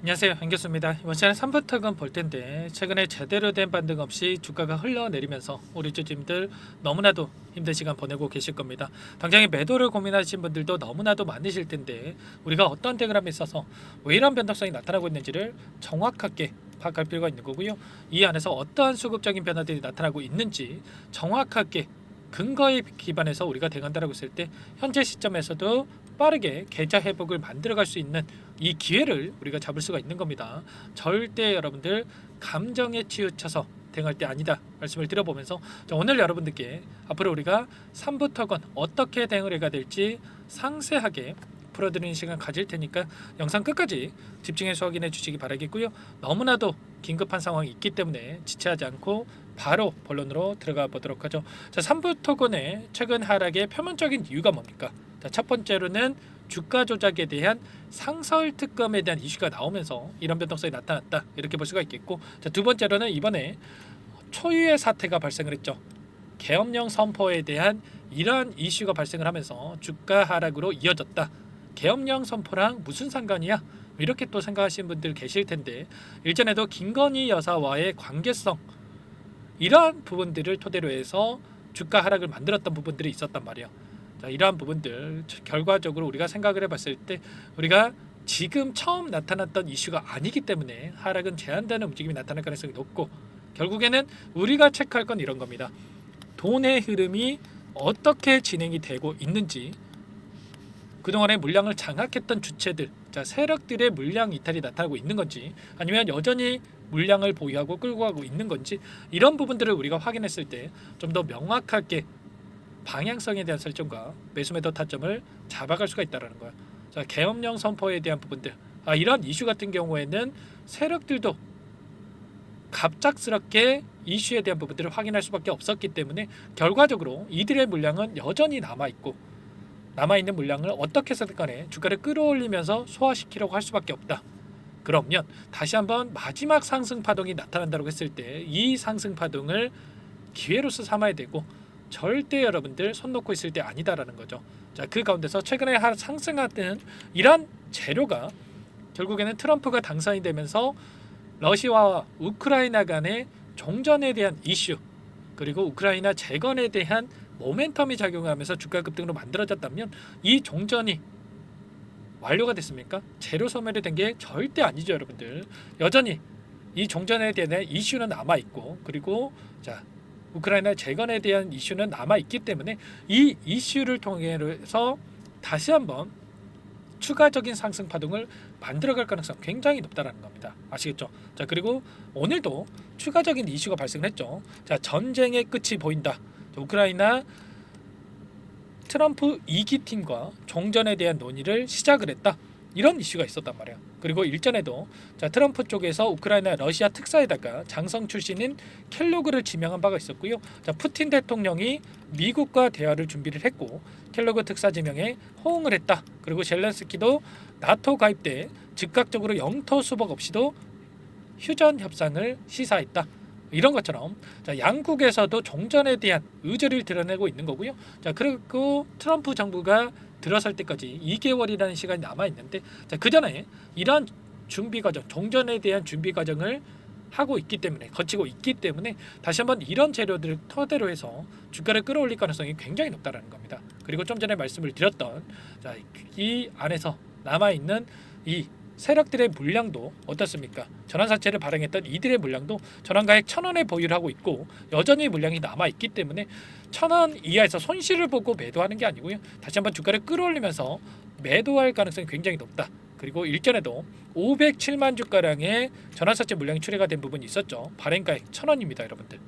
안녕하세요, 안교수입니다. 이번 시간에 3부터건 볼 텐데 최근에 제대로 된 반등 없이 주가가 흘러내리면서 우리 주주님들 너무나도 힘든 시간 보내고 계실 겁니다. 당장에 매도를 고민하신 분들도 너무나도 많으실 텐데 우리가 어떤 대그램에 있어서 왜 이런 변동성이 나타나고 있는지를 정확하게 파악할 필요가 있는 거고요. 이 안에서 어떠한 수급적인 변화들이 나타나고 있는지 정확하게 근거에 기반해서 우리가 대응한다고 했을 때 현재 시점에서도 빠르게 계좌 회복을 만들어갈 수 있는 이 기회를 우리가 잡을 수가 있는 겁니다. 절대 여러분들 감정에 치우쳐서 대응할 때 아니다 말씀을 드려보면서 오늘 여러분들께 앞으로 우리가 3부터건 어떻게 대응을 해야 될지 상세하게 풀어드리는 시간 가질 테니까 영상 끝까지 집중해서 확인해 주시기 바라겠고요. 너무나도 긴급한 상황이 있기 때문에 지체하지 않고 바로 본론으로 들어가 보도록 하죠. 자, 3부 토건의 최근 하락의 표면적인 이유가 뭡니까? 자, 첫 번째로는 주가 조작에 대한 상설 특검에 대한 이슈가 나오면서 이런 변동성이 나타났다 이렇게 볼 수가 있겠고, 자, 두 번째로는 이번에 초유의 사태가 발생을 했죠. 계엄령 선포에 대한 이러한 이슈가 발생을 하면서 주가 하락으로 이어졌다. 계엄령 선포랑 무슨 상관이야? 이렇게 또 생각하시는 분들 계실 텐데, 일전에도 김건희 여사와의 관계성 이러한 부분들을 토대로 해서 주가 하락을 만들었던 부분들이 있었단 말이에요. 자, 이러한 부분들 결과적으로 우리가 생각을 해봤을 때 우리가 지금 처음 나타났던 이슈가 아니기 때문에 하락은 제한되는 움직임이 나타날 가능성이 높고, 결국에는 우리가 체크할 건 이런 겁니다. 돈의 흐름이 어떻게 진행이 되고 있는지, 그동안의 물량을 장악했던 주체들, 자, 세력들의 물량 이탈이 나타나고 있는 건지, 아니면 여전히 물량을 보유하고 끌고 가고 있는 건지, 이런 부분들을 우리가 확인했을 때 좀 더 명확하게 방향성에 대한 설정과 매수매도 타점을 잡아갈 수가 있다는 거야. 자, 계엄령 선포에 대한 부분들, 이런 이슈 같은 경우에는 세력들도 갑작스럽게 이슈에 대한 부분들을 확인할 수밖에 없었기 때문에 결과적으로 이들의 물량은 여전히 남아있고, 남아있는 물량을 어떻게 해서든 간에 주가를 끌어올리면서 소화시키려고 할 수밖에 없다. 그러면 다시 한번 마지막 상승 파동이 나타난다고 했을 때 이 상승 파동을 기회로서 삼아야 되고, 절대 여러분들 손 놓고 있을 때 아니다라는 거죠. 자, 그 가운데서 최근에 상승하는 이런 재료가 결국에는 트럼프가 당선이 되면서 러시아와 우크라이나 간의 종전에 대한 이슈, 그리고 우크라이나 재건에 대한 모멘텀이 작용하면서 주가 급등으로 만들어졌다면, 이 종전이 완료가 됐습니까? 재료 소멸이 된 게 절대 아니죠, 여러분들. 여전히 이 종전에 대한 이슈는 남아 있고, 그리고 자, 우크라이나 재건에 대한 이슈는 남아 있기 때문에 이 이슈를 통해서 다시 한번 추가적인 상승 파동을 만들어갈 가능성 굉장히 높다라는 겁니다. 아시겠죠? 자, 그리고 오늘도 추가적인 이슈가 발생했죠. 자, 전쟁의 끝이 보인다. 우크라이나 트럼프 2기 팀과 종전에 대한 논의를 시작을 했다. 이런 이슈가 있었단 말이야. 그리고 일전에도 트럼프 쪽에서 우크라이나 러시아 특사에다가 장성 출신인 켈로그를 지명한 바가 있었고요. 푸틴 대통령이 미국과 대화를 준비를 했고 켈로그 특사 지명에 호응을 했다. 그리고 젤렌스키도 나토 가입 때 즉각적으로 영토 수복 없이도 휴전 협상을 시사했다. 이런 것처럼 양국에서도 종전에 대한 의지를 드러내고 있는 거고요. 그리고 트럼프 정부가 들어설 때까지 2개월이라는 시간이 남아 있는데, 그 전에 이러한 준비 과정, 종전에 대한 준비 과정을 하고 있기 때문에, 거치고 있기 때문에 다시 한번 이런 재료들을 토대로 해서 주가를 끌어올릴 가능성이 굉장히 높다는 겁니다. 그리고 좀 전에 말씀을 드렸던 이 안에서 남아 있는 이 세력들의 물량도 어떻습니까? 전환사채를 발행했던 이들의 물량도 전환가액 1,000원에 보유를 하고 있고 여전히 물량이 남아있기 때문에 1,000원 이하에서 손실을 보고 매도하는 게 아니고요. 다시 한번 주가를 끌어올리면서 매도할 가능성이 굉장히 높다. 그리고 일전에도 507만 주가량의 전환사채 물량이 출회가 된 부분이 있었죠. 발행가액 1,000원입니다, 여러분들.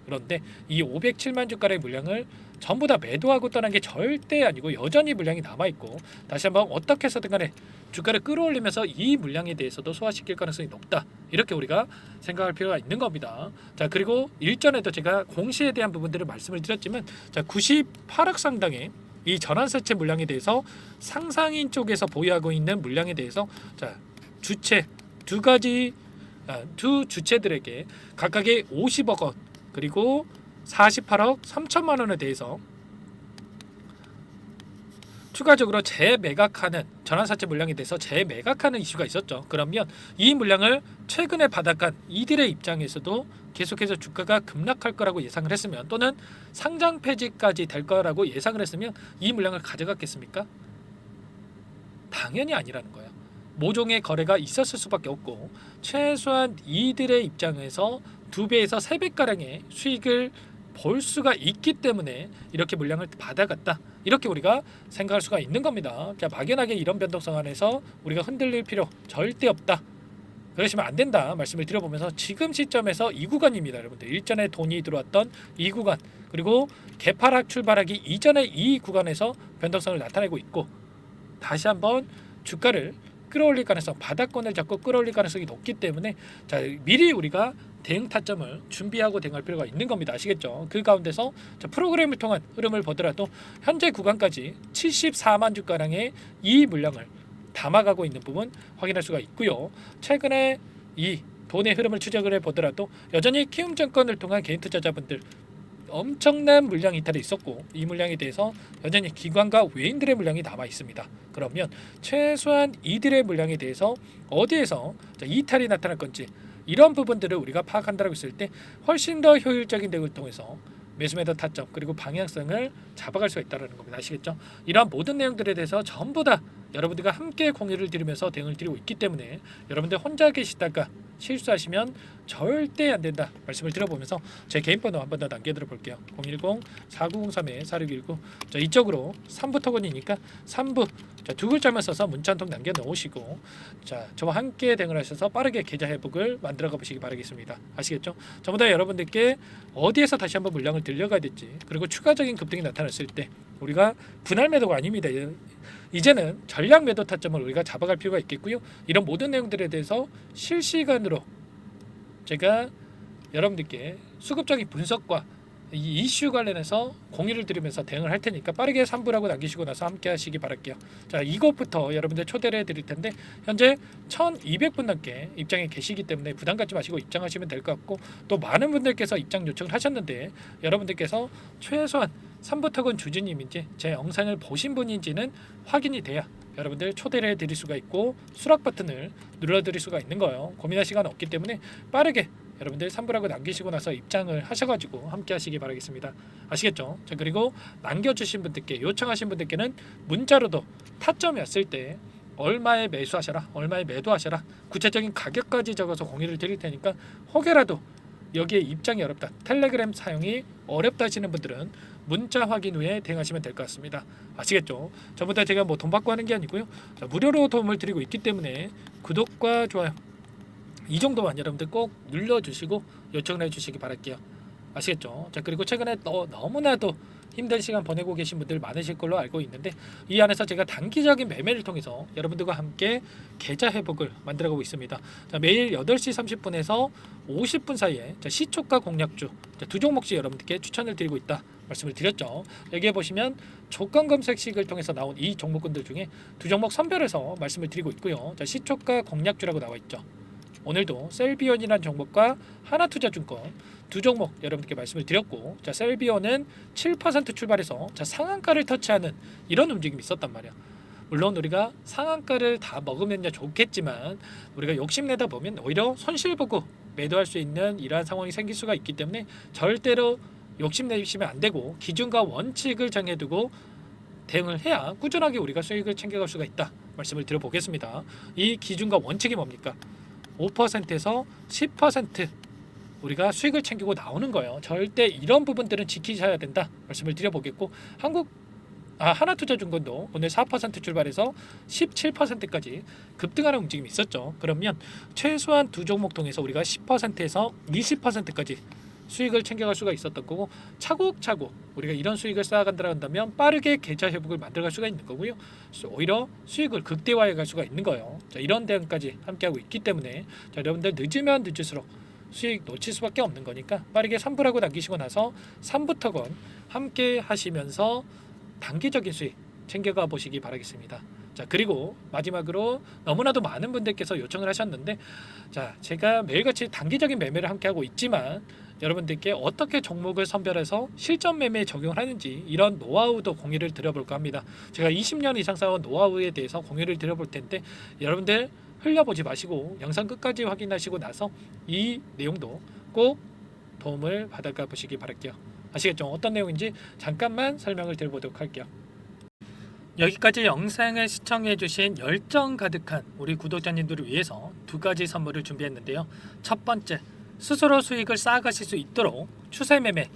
그런데 이 507만 주가량의 물량을 전부 다 매도하고 떠난 게 절대 아니고 여전히 물량이 남아있고, 다시 한번 어떻게 해서든 간에 주가를 끌어올리면서 이 물량에 대해서도 소화시킬 가능성이 높다. 이렇게 우리가 생각할 필요가 있는 겁니다. 자, 그리고 일전에도 제가 공시에 대한 부분들을 말씀을 드렸지만, 98억 상당의 이 전환사채 물량에 대해서 상상인 쪽에서 보유하고 있는 물량에 대해서 주체 두 주체들에게 각각의 50억 원 그리고 48억 3천만 원에 대해서 추가적으로 재매각하는 전환사채 물량에 대해서 재매각하는 이슈가 있었죠. 그러면 이 물량을 최근에 받아간 이들의 입장에서도 계속해서 주가가 급락할 거라고 예상을 했으면, 또는 상장 폐지까지 될 거라고 예상을 했으면 이 물량을 가져갔겠습니까? 당연히 아니라는 거예요. 모종의 거래가 있었을 수밖에 없고, 최소한 이들의 입장에서 2배에서 3배가량의 수익을 볼 수가 있기 때문에 이렇게 물량을 받아갔다, 이렇게 우리가 생각할 수가 있는 겁니다. 자, 막연하게 이런 변동성 안에서 우리가 흔들릴 필요 절대 없다, 그러시면 안 된다 말씀을 드려보면서, 지금 시점에서 이 구간입니다. 여러분들, 일전에 돈이 들어왔던 이 구간, 그리고 개파락 출발하기 이전의 이 구간에서 변동성을 나타내고 있고, 다시 한번 주가를 끌어올릴 가능성, 바닥권을 잡고 끌어올릴 가능성이 높기 때문에, 자, 미리 우리가 대응 타점을 준비하고 대응할 필요가 있는 겁니다. 아시겠죠? 그 가운데서 자, 프로그램을 통한 흐름을 보더라도 현재 구간까지 74만 주가량의 이 물량을 담아가고 있는 부분 확인할 수가 있고요. 최근에 이 돈의 흐름을 추적을 해보더라도 여전히 키움증권을 통한 개인 투자자분들 엄청난 물량 이탈이 있었고, 이 물량에 대해서 여전히 기관과 외인들의 물량이 남아 있습니다. 그러면 최소한 이들의 물량에 대해서 어디에서 이탈이 나타날 건지, 이런 부분들을 우리가 파악한다고 했을 때 훨씬 더 효율적인 대응을 통해서 매수매도 타점, 그리고 방향성을 잡아갈 수가 있다는 겁니다. 아시겠죠? 이러한 모든 내용들에 대해서 전부 다 여러분들과 함께 공유를 드리면서 대응을 드리고 있기 때문에, 여러분들 혼자 계시다가 실수하시면 절대 안 된다 말씀을 드려보면서 제 개인 번호 한 번 더 남겨드려 볼게요. 010-4903-4619. 자, 이쪽으로 3부 토건이니까 3부 두 글자만 써서 문자 한 통 남겨놓으시고, 자, 저와 함께 대응을 하셔서 빠르게 계좌 회복을 만들어 가보시기 바라겠습니다. 아시겠죠? 전부 다 여러분들께 어디에서 다시 한번 물량을 들려가야 될지, 그리고 추가적인 급등이 나타났을 때 우리가 분할 매도가 아닙니다. 이제는 전략 매도 타점을 우리가 잡아갈 필요가 있겠고요. 이런 모든 내용들에 대해서 실시간으로 제가 여러분들께 수급적인 분석과 이 이슈 관련해서 공유를 드리면서 대응을 할 테니까 빠르게 3부라고 남기시고 나서 함께 하시기 바랄게요. 자, 이것부터 여러분들 초대를 해드릴 텐데, 현재 1200분 넘게 입장에 계시기 때문에 부담 갖지 마시고 입장하시면 될 것 같고, 또 많은 분들께서 입장 요청을 하셨는데, 여러분들께서 최소한 3부 턱은 주주님인지 제 영상을 보신 분인지는 확인이 돼야 여러분들 초대를 해드릴 수가 있고 수락 버튼을 눌러드릴 수가 있는 거예요. 고민할 시간 없기 때문에 빠르게 여러분들 3부라고 남기시고 나서 입장을 하셔가지고 함께 하시기 바라겠습니다. 아시겠죠? 자, 그리고 남겨주신 분들께, 요청하신 분들께는 문자로도 타점이었을 때 얼마에 매수하셔라, 얼마에 매도하셔라, 구체적인 가격까지 적어서 공유를 드릴 테니까, 혹여라도 여기에 입장이 어렵다, 텔레그램 사용이 어렵다 하시는 분들은 문자 확인 후에 대응하시면 될 것 같습니다. 아시겠죠? 전부 다 제가 뭐 돈 받고 하는 게 아니고요. 자, 무료로 도움을 드리고 있기 때문에 구독과 좋아요 이 정도만 여러분들 꼭 눌러주시고 요청을 해주시기 바랄게요. 아시겠죠? 자, 그리고 최근에 너무나도 힘든 시간 보내고 계신 분들 많으실 걸로 알고 있는데, 이 안에서 제가 단기적인 매매를 통해서 여러분들과 함께 계좌 회복을 만들어가고 있습니다. 자, 매일 8시 30분에서 50분 사이에 시초가 공략주 두 종목씩 여러분들께 추천을 드리고 있다 말씀을 드렸죠. 여기에 보시면 조건 검색식을 통해서 나온 이 종목군들 중에 두 종목 선별해서 말씀을 드리고 있고요. 자, 시초가 공략주라고 나와 있죠. 오늘도 셀비온이라는 종목과 하나투자증권 두 종목 여러분들께 말씀을 드렸고, 자, 셀비온은 7% 출발해서 자, 상한가를 터치하는 이런 움직임이 있었단 말이야. 물론 우리가 상한가를 다 먹으면 좋겠지만, 우리가 욕심내다 보면 오히려 손실 보고 매도할 수 있는 이러한 상황이 생길 수가 있기 때문에 절대로 욕심내시면 안 되고, 기준과 원칙을 정해두고 대응을 해야 꾸준하게 우리가 수익을 챙겨갈 수가 있다 말씀을 드려보겠습니다. 이 기준과 원칙이 뭡니까? 5%에서 10% 우리가 수익을 챙기고 나오는 거예요. 절대 이런 부분들은 지키셔야 된다 말씀을 드려보겠고, 하나투자증권도 오늘 4% 출발해서 17%까지 급등하는 움직임이 있었죠. 그러면 최소한 두 종목 통해서 우리가 10%에서 20%까지 수익을 챙겨갈 수가 있었던 거고, 차곡차곡 우리가 이런 수익을 쌓아간다 한다면 빠르게 계좌 회복을 만들어갈 수가 있는 거고요. 오히려 수익을 극대화해 갈 수가 있는 거예요. 자, 이런 대응까지 함께하고 있기 때문에, 자, 여러분들 늦으면 늦을수록 수익 놓칠 수밖에 없는 거니까 빠르게 3부라고 남기시고 나서 3부터건 함께 하시면서 단기적인 수익 챙겨가 보시기 바라겠습니다. 자, 그리고 마지막으로 너무나도 많은 분들께서 요청을 하셨는데, 자, 제가 매일같이 단기적인 매매를 함께 하고 있지만 여러분들께 어떻게 종목을 선별해서 실전 매매에 적용을 하는지 이런 노하우도 공유를 드려볼까 합니다. 제가 20년 이상 쌓아온 노하우에 대해서 공유를 드려볼 텐데 여러분들 흘려보지 마시고 영상 끝까지 확인하시고 나서 이 내용도 꼭 도움을 받아가 보시기 바랄게요. 아시겠죠? 어떤 내용인지 잠깐만 설명을 드려보도록 할게요. 여기까지 영상을 시청해주신 열정 가득한 우리 구독자님들을 위해서 두 가지 선물을 준비했는데요. 첫 번째, 스스로 수익을 쌓아가실 수 있도록 추세 매매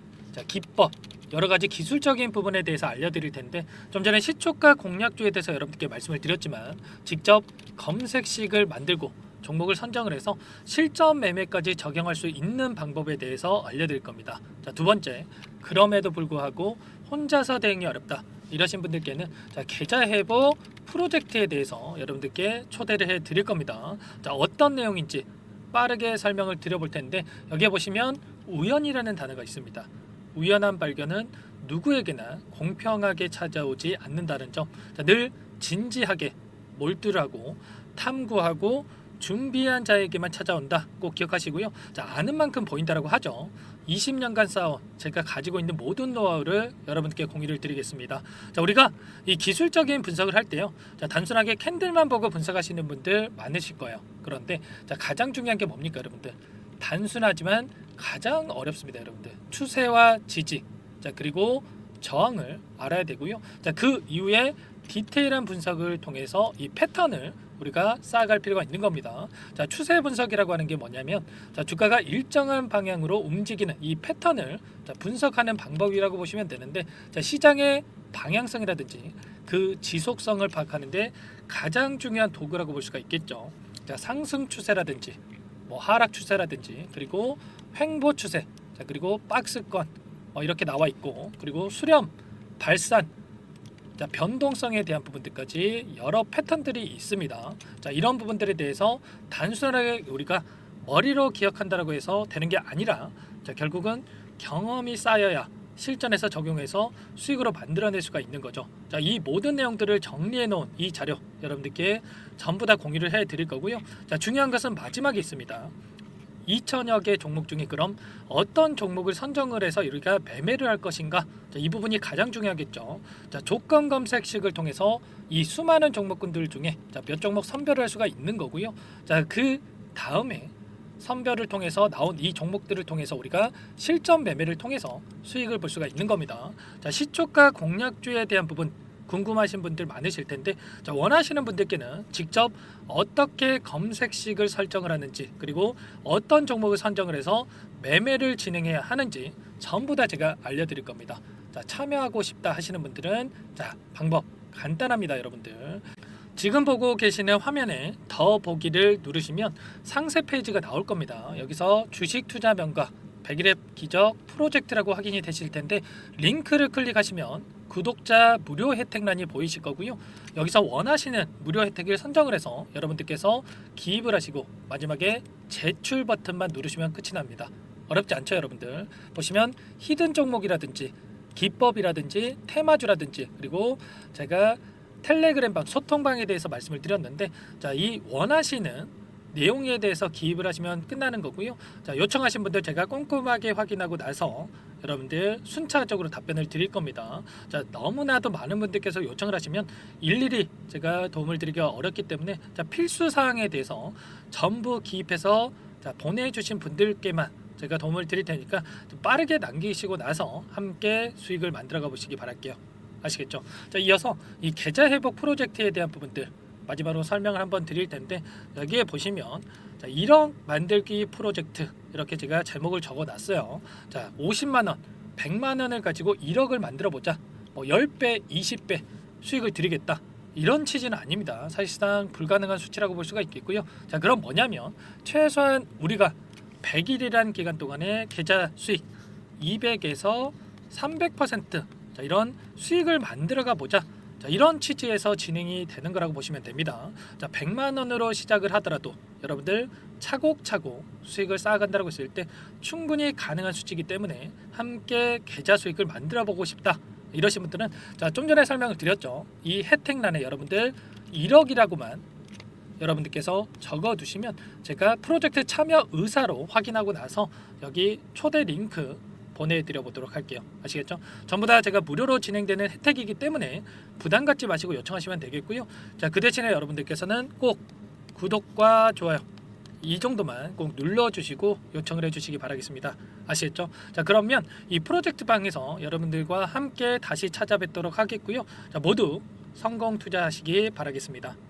기법, 여러 가지 기술적인 부분에 대해서 알려드릴 텐데 좀 전에 시초가 공략주에 대해서 여러분께 말씀을 드렸지만 직접 검색식을 만들고 종목을 선정을 해서 실전 매매까지 적용할 수 있는 방법에 대해서 알려드릴 겁니다. 자, 두 번째, 그럼에도 불구하고 혼자서 대응이 어렵다 이러신 분들께는 계좌 회복 프로젝트에 대해서 여러분들께 초대를 해 드릴 겁니다. 자, 어떤 내용인지 빠르게 설명을 드려볼 텐데 여기에 보시면 우연이라는 단어가 있습니다. 우연한 발견은 누구에게나 공평하게 찾아오지 않는다는 점, 늘 진지하게 몰두하고 탐구하고 준비한 자에게만 찾아온다. 꼭 기억하시고요. 자, 아는 만큼 보인다라고 하죠. 20년간 쌓아온 제가 가지고 있는 모든 노하우를 여러분께 공유를 드리겠습니다. 자, 우리가 이 기술적인 분석을 할 때요. 자, 단순하게 캔들만 보고 분석하시는 분들 많으실 거예요. 그런데 자, 가장 중요한 게 뭡니까, 여러분들? 단순하지만 가장 어렵습니다, 여러분들. 추세와 지지, 자, 그리고 저항을 알아야 되고요. 자, 그 이후에 디테일한 분석을 통해서 이 패턴을 우리가 쌓아갈 필요가 있는 겁니다. 자, 추세 분석이라고 하는 게 뭐냐면 자, 주가가 일정한 방향으로 움직이는 이 패턴을 자, 분석하는 방법이라고 보시면 되는데 자, 시장의 방향성이라든지 그 지속성을 파악하는데 가장 중요한 도구라고 볼 수가 있겠죠. 자, 상승 추세라든지 뭐 하락 추세라든지 그리고 횡보 추세, 자, 그리고 박스권 이렇게 나와 있고 그리고 수렴, 발산, 자, 변동성에 대한 부분들까지 여러 패턴들이 있습니다. 자, 이런 부분들에 대해서 단순하게 우리가 머리로 기억한다라고 해서 되는 게 아니라 자, 결국은 경험이 쌓여야 실전에서 적용해서 수익으로 만들어낼 수가 있는 거죠. 자, 이 모든 내용들을 정리해 놓은 이 자료 여러분들께 전부 다 공유를 해 드릴 거고요. 자, 중요한 것은 마지막에 있습니다. 2천여 개 종목 중에 그럼 어떤 종목을 선정을 해서 우리가 매매를 할 것인가? 자, 이 부분이 가장 중요하겠죠. 자, 조건 검색식을 통해서 이 수많은 종목군들 중에 자, 몇 종목 선별을 할 수가 있는 거고요. 자, 그 다음에 선별을 통해서 나온 이 종목들을 통해서 우리가 실전 매매를 통해서 수익을 볼 수가 있는 겁니다. 자, 시초가 공략주에 대한 부분 궁금하신 분들 많으실 텐데 자, 원하시는 분들께는 직접 어떻게 검색식을 설정을 하는지 그리고 어떤 종목을 선정을 해서 매매를 진행해야 하는지 전부 다 제가 알려드릴 겁니다. 자, 참여하고 싶다 하시는 분들은 자, 방법 간단합니다, 여러분들. 지금 보고 계시는 화면에 더 보기를 누르시면 상세 페이지가 나올 겁니다. 여기서 주식 투자 명가 100일의 기적 프로젝트라고 확인이 되실 텐데 링크를 클릭하시면 구독자 무료 혜택란이 보이실 거고요. 여기서 원하시는 무료 혜택을 선정을 해서 여러분들께서 기입을 하시고 마지막에 제출 버튼만 누르시면 끝이 납니다. 어렵지 않죠, 여러분들? 보시면 히든 종목이라든지 기법이라든지 테마주라든지 그리고 제가 텔레그램방 소통방에 대해서 말씀을 드렸는데 자, 이 원하시는 내용에 대해서 기입을 하시면 끝나는 거고요. 자, 요청하신 분들 제가 꼼꼼하게 확인하고 나서 여러분들 순차적으로 답변을 드릴 겁니다. 자, 너무나도 많은 분들께서 요청을 하시면 일일이 제가 도움을 드리기가 어렵기 때문에 자, 필수 사항에 대해서 전부 기입해서 자, 보내주신 분들께만 제가 도움을 드릴 테니까 좀 빠르게 남기시고 나서 함께 수익을 만들어가 보시기 바랄게요. 아시겠죠? 자, 이어서 이 계좌 회복 프로젝트에 대한 부분들 마지막으로 설명을 한번 드릴 텐데 여기에 보시면 자, 1억 만들기 프로젝트 이렇게 제가 제목을 적어 놨어요. 자, 50만원, 100만원을 가지고 1억을 만들어 보자. 뭐 10배, 20배 수익을 드리겠다. 이런 취지는 아닙니다. 사실상 불가능한 수치라고 볼 수가 있겠고요. 자, 그럼 뭐냐면 최소한 우리가 100일이란 기간 동안에 계좌 수익 200에서 300% 자, 이런 수익을 만들어가 보자. 자, 이런 취지에서 진행이 되는 거라고 보시면 됩니다. 자, 100만 원으로 시작을 하더라도 여러분들 차곡차곡 수익을 쌓아간다고 했을 때 충분히 가능한 수치이기 때문에 함께 계좌 수익을 만들어 보고 싶다. 이러신 분들은 자, 좀 전에 설명을 드렸죠. 이 혜택란에 여러분들 1억이라고만 여러분들께서 적어두시면 제가 프로젝트 참여 의사로 확인하고 나서 여기 초대 링크 보내드려 보도록 할게요. 아시겠죠? 전부 다 제가 무료로 진행되는 혜택이기 때문에 부담 갖지 마시고 요청하시면 되겠고요. 자, 그 대신에 여러분들께서는 꼭 구독과 좋아요 이 정도만 꼭 눌러주시고 요청을 해주시기 바라겠습니다. 아시겠죠? 자, 그러면 이 프로젝트 방에서 여러분들과 함께 다시 찾아뵙도록 하겠고요. 자, 모두 성공 투자하시기 바라겠습니다.